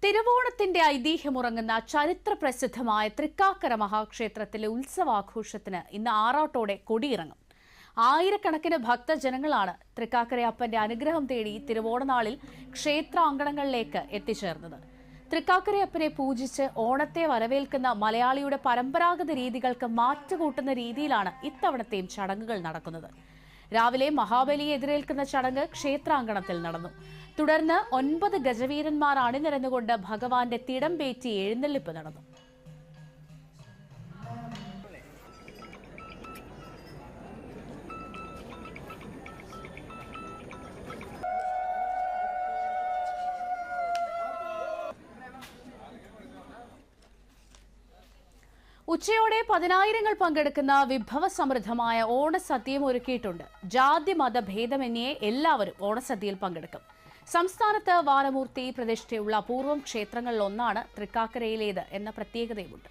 തിരുവോണത്തിന്റെ ഐതിഹ്യമുറങ്ങുന്ന ചരിത്ര പ്രസിദ്ധമായ തൃക്കാക്കര മഹാക്ഷേത്രത്തിലെ ഉത്സവാഘോഷത്തിന് ഇന്ന് ആറാട്ടോടെ കൊടിയിറങ്ങും. ആയിരക്കണക്കിന് ഭക്തജനങ്ങളാണ് തൃക്കാക്കരയപ്പന്റെ അനുഗ്രഹം തേടി തിരുവോണനാളിൽ ക്ഷേത്രാങ്കണങ്ങളിലേക്ക് എത്തിച്ചേർന്നത്. തൃക്കാക്കരയപ്പനെ പൂജിച്ച് ഓണത്തെ വരവേൽക്കുന്ന മലയാളിയുടെ പരമ്പരാഗത രീതികൾക്ക് മാറ്റുകൂട്ടുന്ന രീതിയിലാണ് ഇത്തവണത്തെയും ചടങ്ങുകൾ നടക്കുന്നത്. രാവിലെ മഹാബലിയെ എതിരേൽക്കുന്ന ചടങ്ങ് ക്ഷേത്രാങ്കണത്തിൽ നടന്നു. തുടർന്ന് 9 ഗജവീരന്മാർ അണിനിരന്നുകൊണ്ട് ഭഗവാന്റെ തിടമ്പേറ്റി എഴുന്നള്ളിപ്പ് നടന്നു. ഉച്ചയോടെ 10,000 പങ്കെടുക്കുന്ന വിഭവസമൃദ്ധമായ ഓണസദ്യയും ഒരുക്കിയിട്ടുണ്ട്. ജാതി മതഭേദമന്യേ എല്ലാവരും ഓണസദ്യയിൽ പങ്കെടുക്കും. സംസ്ഥാനത്ത് വാനമൂർത്തി പ്രതിഷ്ഠയുള്ള അപൂർവം ക്ഷേത്രങ്ങളിലൊന്നാണ് തൃക്കാക്കരയിലേത് എന്ന പ്രത്യേകതയുമുണ്ട്.